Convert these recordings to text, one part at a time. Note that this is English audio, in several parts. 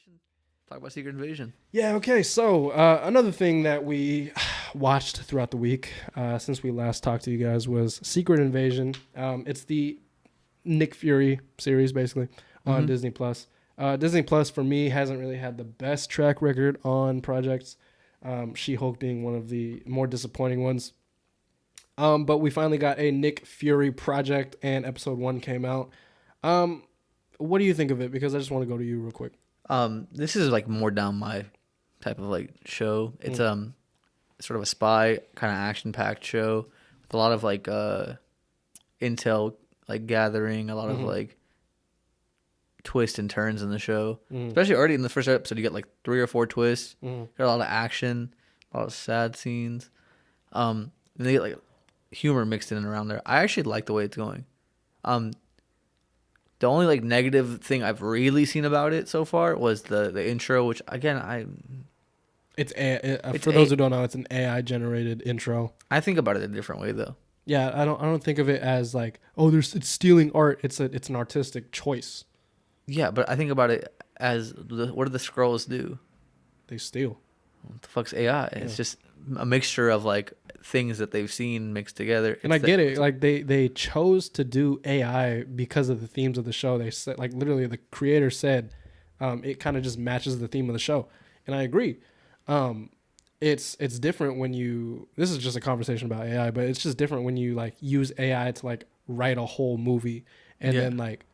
Invasion. Talk about Secret Invasion. Yeah, okay. So another thing that we watched throughout the week since we last talked to you guys was Secret Invasion. It's the Nick Fury series, basically, on Disney+. Disney Plus, for me, hasn't really had the best track record on projects, She-Hulk being one of the more disappointing ones. But we finally got a Nick Fury project, and episode 1 came out. What do you think of it? Because I just want to go to you real quick. This is like more down my type of like show. It's sort of a spy kind of action-packed show with a lot of like intel like gathering, a lot of like twists and turns in the show. Especially already in the first episode, you get like 3 or 4 twists. Got a lot of action, a lot of sad scenes. And they get like humor mixed in and around there. I actually like the way it's going. The only like negative thing I've really seen about it so far was the intro, which again For those who don't know, it's an AI generated intro. I think about it a different way though. Yeah, I don't think of it as like, it's stealing art. It's an artistic choice. Yeah, but I think about it as what do the scrolls do? They steal. What the fuck's AI? Yeah. It's just a mixture of like things that they've seen mixed together. And I get it. Like they chose to do AI because of the themes of the show. They said, like, literally the creator said, it kind of just matches the theme of the show. And I agree. It's different when this is just a conversation about AI, but it's just different when you like use AI to like write a whole movie and then like,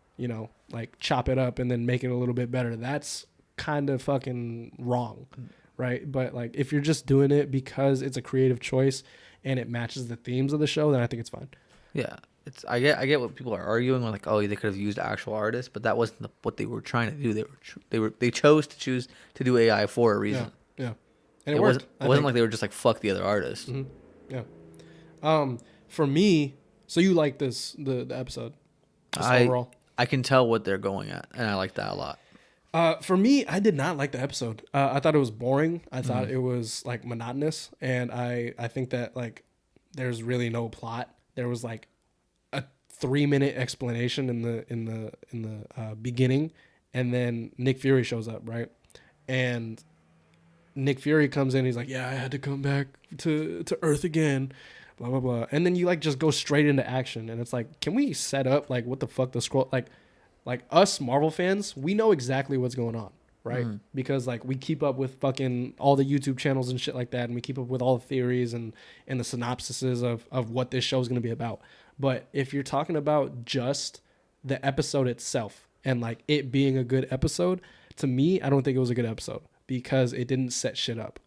like chop it up and then make it a little bit better. That's kind of fucking wrong. Right. But like, if you're just doing it because it's a creative choice and it matches the themes of the show, then I think it's fine. Yeah. I get what people are arguing on, like, oh, they could have used actual artists, but that wasn't what they were trying to do. They chose to do AI for a reason. Yeah. And it worked. It wasn't like they were just like, fuck the other artists. Yeah. For me, so you like the episode overall? I can tell what they're going at, and I like that a lot. For me, I did not like the episode. I thought it was boring. I thought it was like monotonous, and I think that like there's really no plot. There was like a 3-minute explanation in the beginning, and then Nick Fury shows up, right? And Nick Fury comes in. He's like, "Yeah, I had to come back to Earth again." Blah blah blah. And then you like just go straight into action, and it's like, can we set up like what the fuck the scroll like us Marvel fans, we know exactly what's going on, right? Because like we keep up with fucking all the YouTube channels and shit like that, and we keep up with all the theories and the synopsises of what this show is going to be about. But if you're talking about just the episode itself and like it being a good episode, to me, I don't think it was a good episode because it didn't set shit up.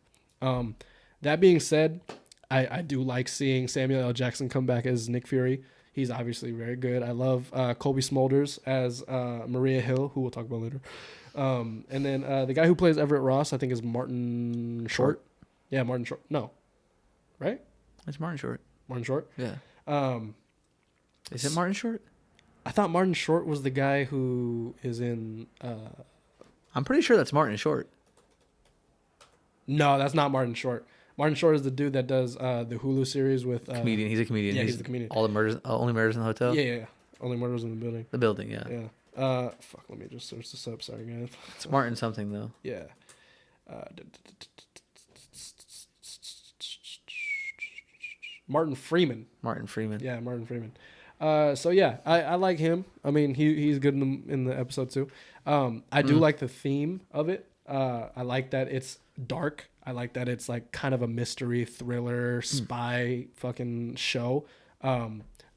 That being said, I do like seeing Samuel L. Jackson come back as Nick Fury. He's obviously very good. I love Colby Smulders as Maria Hill, who we'll talk about later. And then the guy who plays Everett Ross, I think, is Martin Short. Yeah, Martin Short. No. Right? It's Martin Short. Martin Short? Yeah. Is it Martin Short? I thought Martin Short was the guy who is in... I'm pretty sure that's Martin Short. No, that's not Martin Short. Martin Short is the dude that does the Hulu series with... comedian. He's a comedian. Yeah, he's the comedian. All the murders, only murders in the hotel? Yeah. Only murders in the building. The building, yeah. Yeah. Fuck, let me just search this up. Sorry, guys. It's Martin something, though. Yeah. Martin Freeman. Martin Freeman. Yeah, Martin Freeman. So yeah, I like him. I mean, he's good in the episode too. I do like the theme of it. I like that it's dark. I like that it's like kind of a mystery thriller spy fucking show.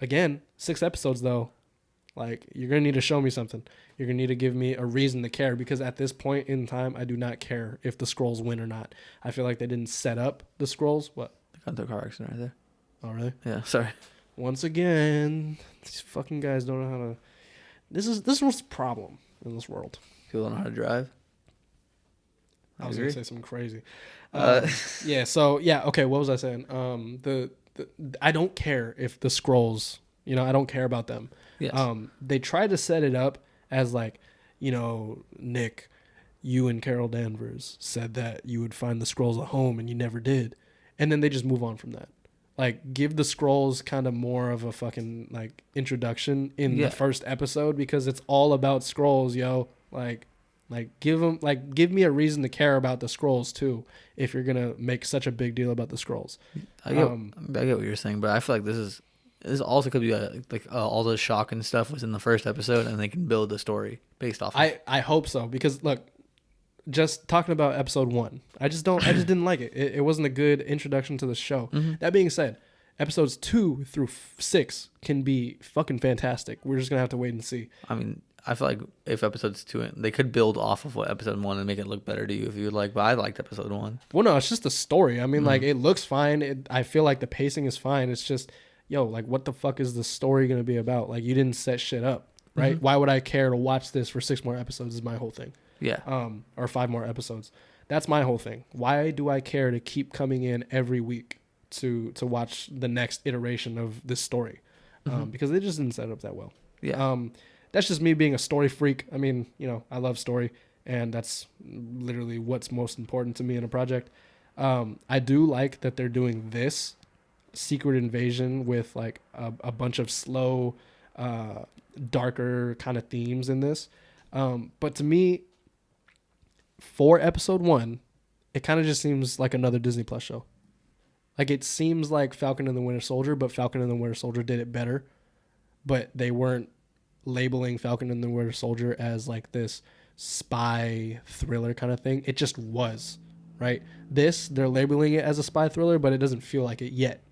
Again, 6 episodes though. Like, you're gonna need to show me something. You're gonna need to give me a reason to care, because at this point in time, I do not care if the Skrulls win or not. I feel like they didn't set up the Skrulls. What? They got into a car accident right there. Oh really? Yeah. Sorry. Once again, these fucking guys don't know how to. This is what's the problem in this world. People don't know how to drive. I was gonna say something crazy. Yeah. So yeah. Okay. What was I saying? I don't care if the Skrulls. I don't care about them. Yes. They try to set it up as like, Nick, you and Carol Danvers said that you would find the Skrulls a home, and you never did, and then they just move on from that. Like, give the Skrulls kind of more of a fucking like introduction in the first episode, because it's all about Skrulls, yo. Like, Like give me a reason to care about the Skrulls too. If you're gonna make such a big deal about the Skrulls, I get what you're saying, but I feel like this also could be all the shock and stuff was in the first episode, and they can build a story based off. I hope so, because look, just talking about episode 1, I just didn't like it. It wasn't a good introduction to the show. Mm-hmm. That being said, episodes 2 through 6 can be fucking fantastic. We're just gonna have to wait and see. I mean, I feel like if episodes 2, they could build off of what episode 1 and make it look better to you if you would like. But I liked episode 1. Well, no, it's just the story. I mean, like, it looks fine. I feel like the pacing is fine. It's just, like, what the fuck is the story gonna be about? Like, you didn't set shit up, right? Mm-hmm. Why would I care to watch this for 6 more episodes? Is my whole thing. Yeah. Or 5 more episodes. That's my whole thing. Why do I care to keep coming in every week to watch the next iteration of this story? Because they just didn't set it up that well. Yeah. That's just me being a story freak. I mean, I love story, and that's literally what's most important to me in a project. I do like that they're doing this secret invasion with like a bunch of slow, darker kind of themes in this. But to me, for episode 1, it kind of just seems like another Disney Plus show. Like, it seems like Falcon and the Winter Soldier, but Falcon and the Winter Soldier did it better. But they weren't labeling Falcon and the Winter Soldier as like this spy thriller kind of thing. It just was, right? They're labeling it as a spy thriller, but it doesn't feel like it yet.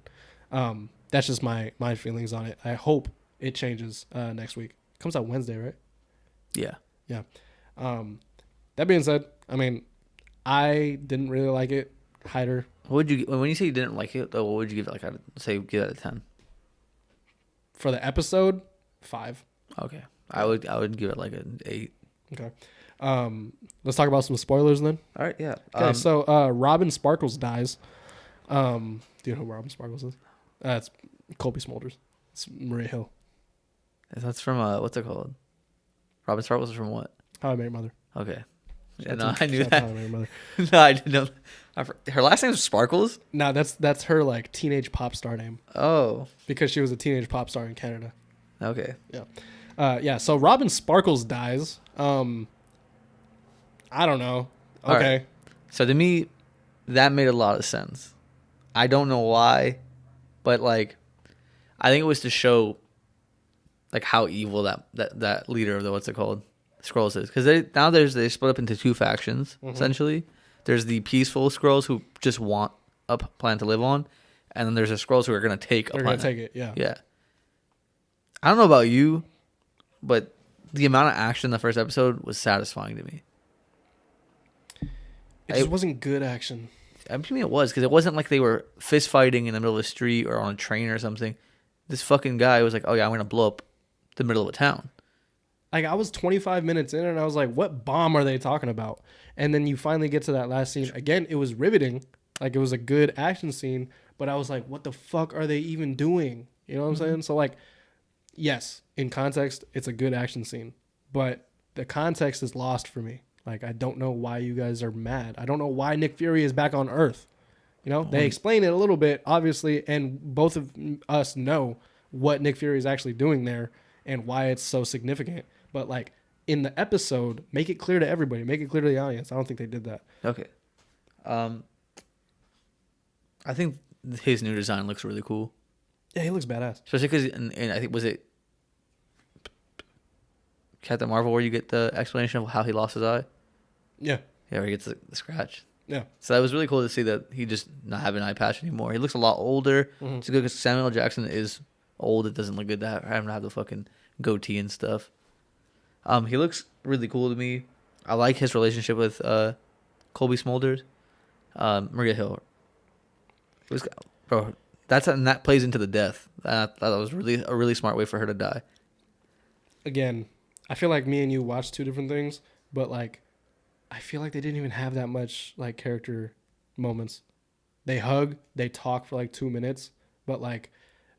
That's just my feelings on it. I hope it changes next week. It comes out Wednesday, right? Yeah. Yeah. That being said, I mean, I didn't really like it. Hauder. When you say you didn't like it, though, what would you give it? Like, I'd say give it a 10. For the episode, 5. Okay. I would give it like an 8. Okay. Let's talk about some spoilers then. All right, yeah. Okay, so Robin Sparkles dies. Do you know who Robin Sparkles is? It's Colby Smulders. It's Maria Hill. That's from what's it called? Robin Sparkles is from what? How I Met Your Mother. Okay. Yeah, no, I knew that. How I Met Your Mother. No, I didn't know. Her last name is Sparkles? No, that's her like teenage pop star name. Oh. Because she was a teenage pop star in Canada. Okay. Yeah. So Robin Sparkles dies. I don't know. Okay. Right. So to me, that made a lot of sense. I don't know why, but like, I think it was to show like how evil that leader of the what's it called Skrulls is, because they split up into 2 factions essentially. There's the peaceful Skrulls who just want a planet to live on, and then there's the Skrulls who are gonna take a planet. They're gonna take it. Yeah. Yeah. I don't know about you, but the amount of action in the first episode was satisfying to me. It just wasn't good action. I mean, it was, because it wasn't like they were fist fighting in the middle of the street or on a train or something. This fucking guy was like, "Oh yeah, I'm gonna blow up the middle of a town." Like, I was 25 minutes in and I was like, what bomb are they talking about? And then you finally get to that last scene. Again, it was riveting. Like, it was a good action scene, but I was like, what the fuck are they even doing? You know what I'm saying? So like, yes, in context, it's a good action scene, but the context is lost for me. Like, I don't know why you guys are mad. I don't know why Nick Fury is back on Earth. They explain it a little bit, obviously, and both of us know what Nick Fury is actually doing there and why it's so significant. But like, in the episode, make it clear to everybody. Make it clear to the audience. I don't think they did that. Okay. I think his new design looks really cool. Yeah, he looks badass. Especially because, and I think, was it Captain Marvel where you get the explanation of how he lost his eye? Yeah. Yeah, where he gets the scratch. Yeah. So that was really cool to see that he just not have an eye patch anymore. He looks a lot older. Mm-hmm. It's good because Samuel L. Jackson is old. It doesn't look good to have him have the fucking goatee and stuff. He looks really cool to me. I like his relationship with Colby Smulders. Maria Hill. It was, bro, that plays into the death. That was really a really smart way for her to die. Again, I feel like me and you watched 2 different things, but like, I feel like they didn't even have that much like character moments. They hug, they talk for like 2 minutes, but like,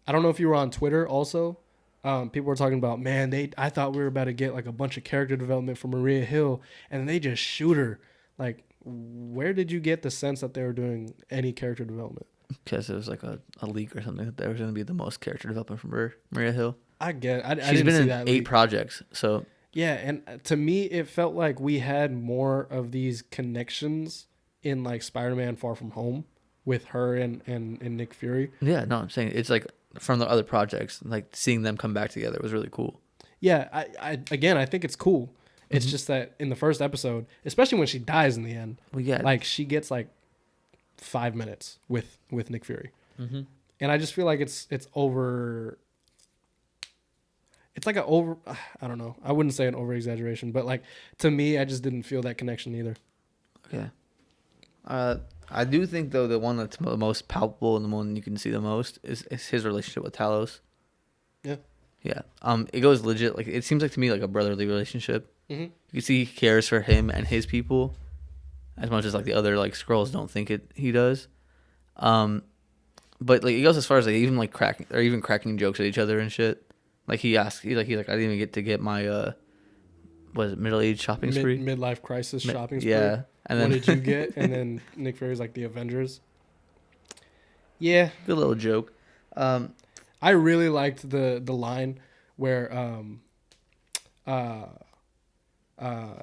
I don't know if you were on Twitter also. People were talking about, man, I thought we were about to get like a bunch of character development from Maria Hill, and they just shoot her. Like, where did you get the sense that they were doing any character development? Because it was like a leak or something that there was going to be the most character development from Maria Hill. I get it. She's been in 8 projects, so Yeah, and to me, it felt like we had more of these connections in like Spider-Man: Far From Home with her and Nick Fury. Yeah, no, I'm saying it's like from the other projects, like seeing them come back together was really cool. Yeah, I think it's cool. It's just that in the first episode, especially when she dies in the end, Well, yeah, like she gets like 5 minutes with Nick Fury, and I just feel like it's over. It's like an over. I don't know. I wouldn't say an over exaggeration, but like to me, I just didn't feel that connection either. Okay. I do think though the one that's the most palpable and the one you can see the most is his relationship with Talos. Yeah. Yeah. It goes legit. Like it seems like to me like a brotherly relationship. Mm-hmm. You can see he cares for him and his people as much as like the other like Skrulls don't think he does. But like it goes as far as like even like cracking jokes at each other and shit. Like he's like I didn't even get to get my was it middle-aged shopping spree? Midlife crisis shopping spree. Yeah. And then what did you get? And then Nick Fury's like the Avengers. Yeah. Good little joke. I really liked the line where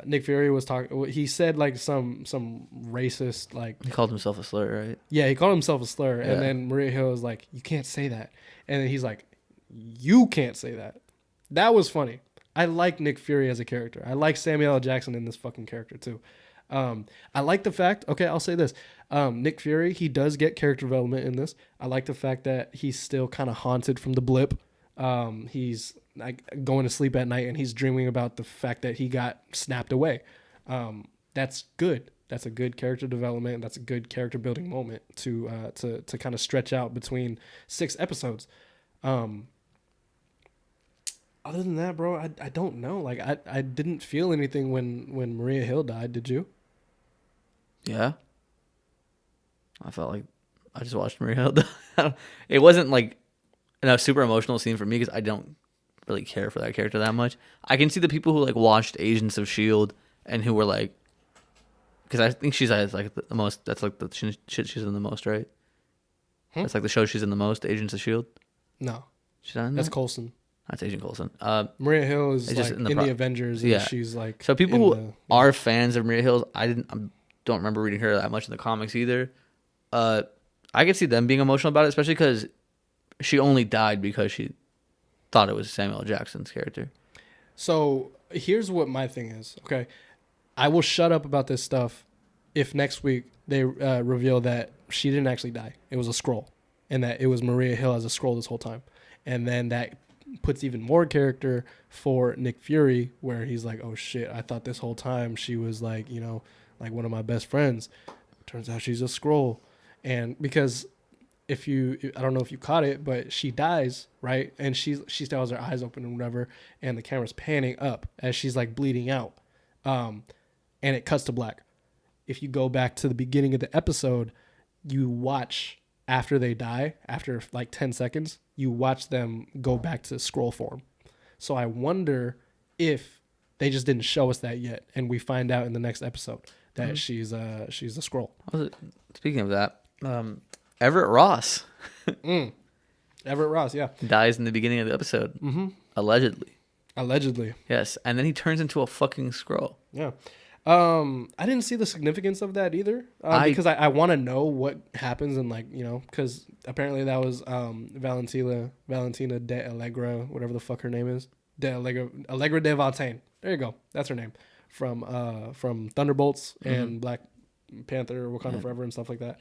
Nick Fury was talking. He said like some racist like. He called himself a slur, right? Yeah, he called himself a slur, Yeah. and then Maria Hill was like, "You can't say that," and then he's like, "You can't say that." That was funny. I like Nick Fury as a character. I like Samuel L. Jackson in this fucking character too. I like the fact. Okay, I'll say this. Nick Fury, he does get character development in this. I like the fact that he's still kind of haunted from the blip. He's like going to sleep at night and he's dreaming about the fact that he got snapped away. That's good. That's a good character development. That's a good character building moment to kind of stretch out between 6 episodes. Other than that, bro, I don't know. Like I didn't feel anything when Maria Hill died. Did you? Yeah. I felt like I just watched Maria Hill die. It wasn't like a super emotional scene for me because I don't really care for that character that much. I can see the people who like watched Agents of S.H.I.E.L.D. and who were like, because I think she's like the most. That's like the shit she's in the most, right? That's like the show she's in the most. Agents of S.H.I.E.L.D. No, she's not in that's that? Coulson. That's Agent Coulson. Maria Hill is just like in in the the Avengers. And yeah, she's like so people who are fans of Maria Hill. I don't remember reading her that much in the comics either. I could see them being emotional about it, especially because she only died because she thought it was Samuel L. Jackson's character. So here's what my thing is. Okay, I will shut up about this stuff if next week they reveal that she didn't actually die. It was a Skrull, and that it was Maria Hill as a Skrull this whole time, and then that puts even more character for Nick Fury, where he's like, "Oh shit, I thought this whole time she was like, you know, like one of my best friends. Turns out she's a Skrull." And because I don't know if you caught it, but she dies, right? And she still has her eyes open and whatever, and the camera's panning up as she's like bleeding out. And it cuts to black. If you go back to the beginning of the episode, you watch after they die, after like 10 seconds, you watch them go back to Skrull form. So I wonder if they just didn't show us that yet, and we find out in the next episode that she's a Skrull. Speaking of that, Everett Ross Everett Ross, yeah, dies in the beginning of the episode, allegedly. Yes, and then he turns into a fucking Skrull. Yeah. I didn't see the significance of that either, because I want to know what happens, and like, you know, because apparently that was Valentina de Allegra, whatever the fuck her name is, Allegra de Valtaine. There you go, that's her name, from Thunderbolts and Black Panther, Wakanda Forever, and stuff like that.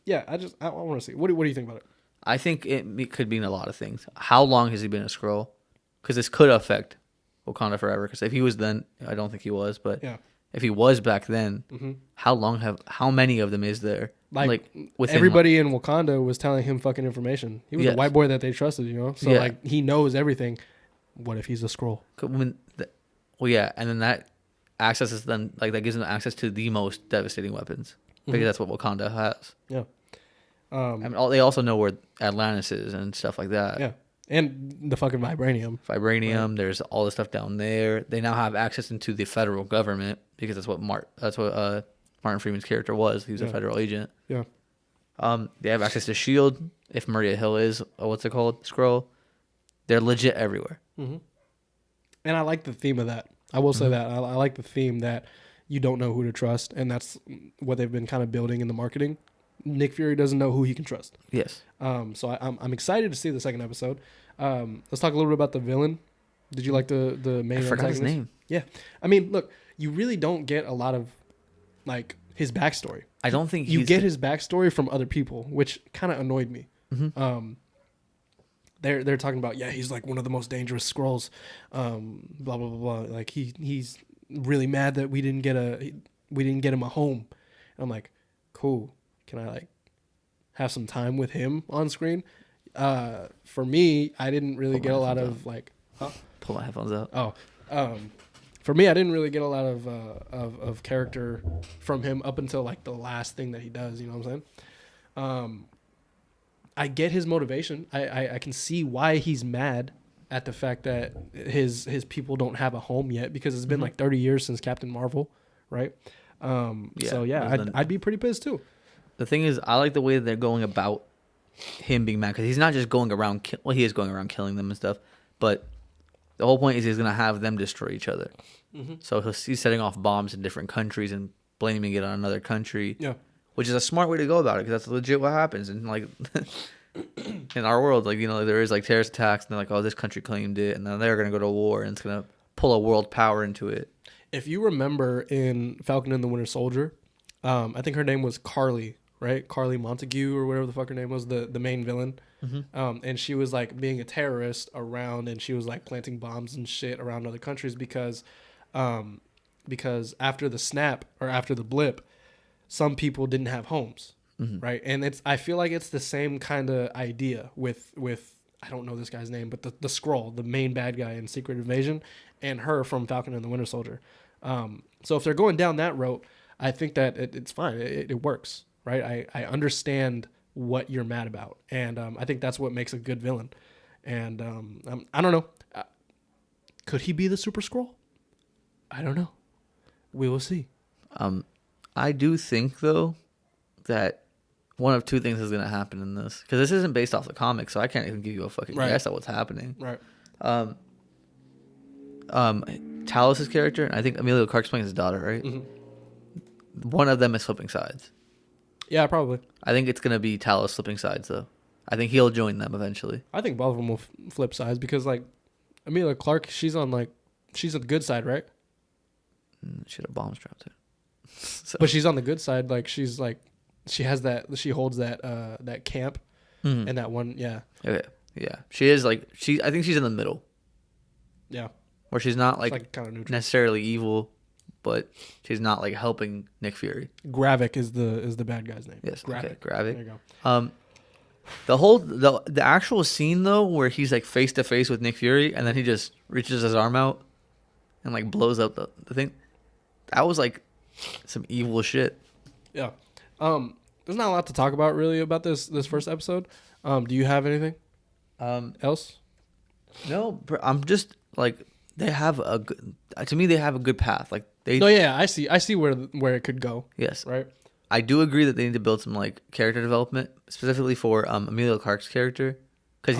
Yeah, I want to see. What do you think about it? I think it could mean a lot of things. How long has he been a Skrull? Because this could affect Wakanda Forever. Because if he was then, I don't think he was, but yeah, if he was back then, how many of them is there? Like within everybody in Wakanda was telling him fucking information. He was the white boy that they trusted, you know. So like he knows everything. What if he's a Skrull? Well, yeah, and then that accesses them, like that gives them access to the most devastating weapons because that's what Wakanda has. Yeah. I mean, they also know where Atlantis is and stuff like that. Yeah. And the fucking vibranium. Right. There's all the stuff down there. They now have access into the federal government because that's what Martin Freeman's character was. He was a federal agent. Yeah. They have access to S.H.I.E.L.D. If Maria Hill is what's it called, Skrull. They're legit everywhere. And I like the theme of that. I will say that. I like the theme that you don't know who to trust, and that's what they've been kind of building in the marketing. Nick Fury doesn't know who he can trust. Yes. So I'm excited to see the second episode. Let's talk a little bit about the villain. Did you like the main antagonist? I forgot his name. Yeah. I mean, look, you really don't get a lot of like his backstory. I don't think you get his backstory from other people, which kind of annoyed me. Mm-hmm. They're talking about, yeah, he's like one of the most dangerous Skrulls, blah blah blah blah. Like he's really mad that we didn't get him a home. And I'm like, cool. Can I like have some time with him on screen? For me, I didn't really get a lot of like. Pull my headphones out. Oh, for me, I didn't really get a lot of character from him up until like the last thing that he does. You know what I'm saying? I get his motivation. I can see why he's mad at the fact that his people don't have a home yet, because it's been like 30 years since Captain Marvel, right? So yeah, I'd be pretty pissed too. The thing is, I like the way that they're going about him being mad, because he's not just going around. He is going around killing them and stuff, but the whole point is he's gonna have them destroy each other. So he's setting off bombs in different countries and blaming it on another country. Yeah. Which is a smart way to go about it, because that's legit what happens. And like in our world, like, you know, there is like terrorist attacks, and they're like, oh, this country claimed it, and then they're gonna go to war, and it's gonna pull a world power into it. If you remember in Falcon and the Winter Soldier, I think her name was Carly, right? Carly Montague or whatever the fuck her name was, the main villain. And she was like being a terrorist around, and she was like planting bombs and shit around other countries because after the snap or after the blip, some people didn't have homes, right? And I feel like it's the same kind of idea with I don't know this guy's name, but the Skrull, the main bad guy in Secret Invasion, and her from Falcon and the Winter Soldier. So if they're going down that route, I think that it's fine. It works, right? I understand what you're mad about, and I think that's what makes a good villain. And I don't know. Could he be the Super Skrull? I don't know. We will see. I do think, though, that one of two things is going to happen in this, because this isn't based off the comics, so I can't even give you a fucking guess at what's happening. Right. Talos' character, I think Emilia Clarke's playing his daughter, right? One of them is flipping sides. Yeah, probably. I think it's going to be Talos flipping sides, though. I think he'll join them eventually. I think both of them will flip sides, because like Emilia Clarke, she's on the good side, right? She had a bomb strapped to her. So. But she's on the good side. Like she holds that camp and that one. Yeah. Okay. Yeah. She is like, I think she's in the middle. Yeah. Where she's not like kind of neutral, necessarily evil, but she's not like helping Nick Fury. Gravik is the bad guy's name. Yes. Gravik. Okay, Gravik. There you go. The actual scene though, where he's like face to face with Nick Fury, and then he just reaches his arm out and like blows up the thing. That was like some evil shit. Yeah. There's not a lot to talk about really about this first episode. Do you have anything else? No, I'm just like, they have a good path. Like I see where it could go. Yes. Right. I do agree that they need to build some like character development, specifically for Emilia Clarke's character, because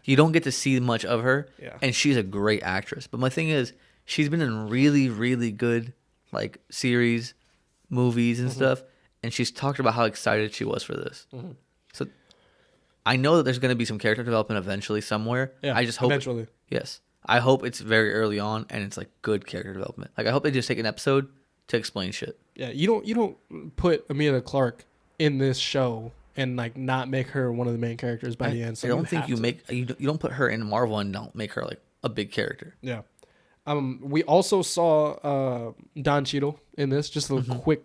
you don't get to see much of her, and she's a great actress. But my thing is, she's been in really, really good like series, movies and stuff, and she's talked about how excited she was for this. So I know that there's going to be some character development eventually somewhere. Yeah, I just hope eventually. Yes, I hope it's very early on, and it's like good character development. Like I hope they just take an episode to explain shit. Yeah, you don't put Emilia Clarke in this show and like not make her one of the main characters by the end. So I don't think you don't put her in Marvel and don't make her like a big character. Yeah. We also saw Don Cheadle in this, just a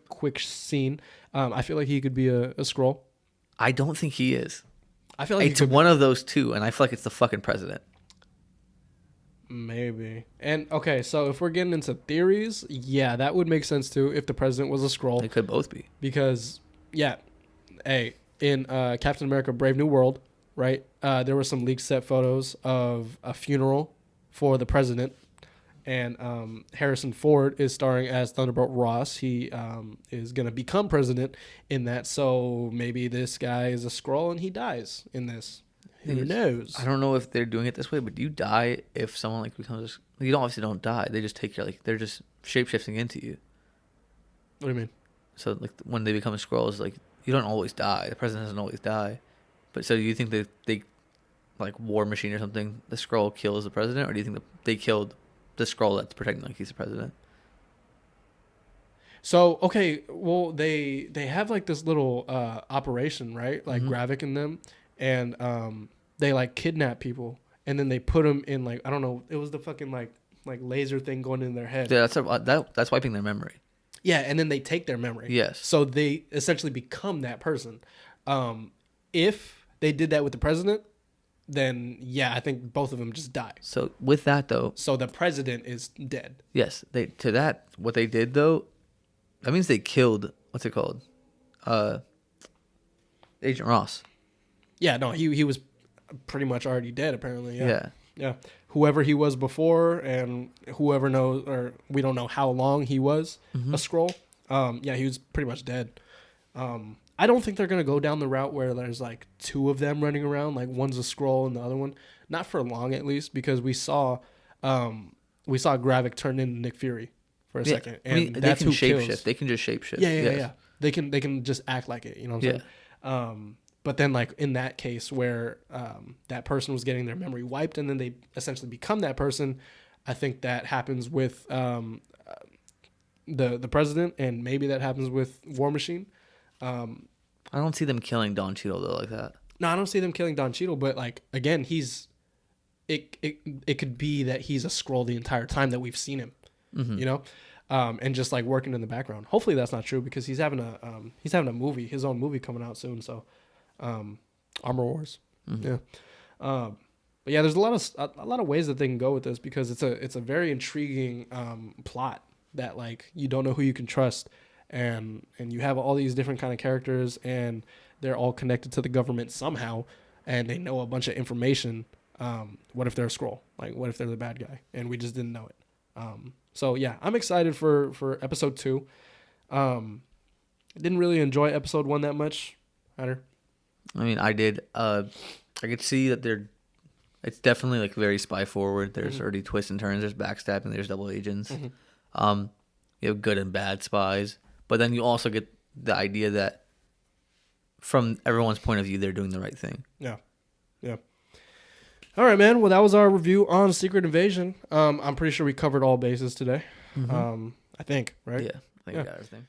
quick scene. I feel like he could be a Skrull. I don't think he is. I feel like it's one of those two, and I feel like it's the fucking president. Maybe. And okay, so if we're getting into theories, yeah, that would make sense too if the president was a Skrull. They could both be. Because in Captain America: Brave New World, right? There were some leaked set photos of a funeral for the president. And Harrison Ford is starring as Thunderbolt Ross. He is going to become president in that. So maybe this guy is a Skrull and he dies in this. Who knows? I don't know if they're doing it this way, but do you die if someone like becomes? You obviously don't die. They just take your like they're just shape shifting into you. What do you mean? So like when they become Skrulls, like you don't always die. The president doesn't always die. But so do you think that they like War Machine or something, the Skrull kills the president, or do you think that they killed the Skrull that's protecting like he's the president? So okay, well they have like this little operation, right? Like Gravik and them, and they like kidnap people, and then they put them in like I don't know, it was the fucking like laser thing going in their head. Yeah, that's wiping their memory. Yeah, and then they take their memory. Yes. So they essentially become that person. If they did that with the president, then yeah, I think both of them just die. So with that though, so the president is dead. Yes, what they did though, that means they killed what's it called, Agent Ross. Yeah, no, he was pretty much already dead apparently. Yeah. Yeah. Whoever he was before, and whoever knows, or we don't know how long he was a Skrull. Yeah, he was pretty much dead. I don't think they're gonna go down the route where there's like two of them running around, like one's a Skrull and the other one. Not for long, at least, because we saw Gravik turn into Nick Fury for a second, and I mean, that's they can who kills. shapeshift. They can just shapeshift. Yeah. They can just act like it. You know what I'm saying? But then, like in that case where that person was getting their memory wiped, and then they essentially become that person, I think that happens with the president, and maybe that happens with War Machine. I don't see them killing Don Cheadle though like that. No, I don't see them killing Don Cheadle, but like again, it could be that he's a Skrull the entire time that we've seen him, you know, and just like working in the background. Hopefully that's not true because he's having a movie, his own movie coming out soon. So. Armor Wars. Yeah. But yeah, there's a lot of ways that they can go with this because it's a very intriguing plot that like you don't know who you can trust, and you have all these different kind of characters, and they're all connected to the government somehow, and they know a bunch of information. What if they're a Skrull? Like what if they're the bad guy and we just didn't know it? So yeah, I'm excited for episode 2. Didn't really enjoy episode 1 that much. Hauder? I mean, I did. I could see that it's definitely like very spy forward. There's already twists and turns. There's backstabbing. There's double agents. You have good and bad spies, but then you also get the idea that from everyone's point of view, they're doing the right thing. Yeah. All right, man. Well, that was our review on Secret Invasion. I'm pretty sure we covered all bases today. I think, right? Yeah, I think we got everything.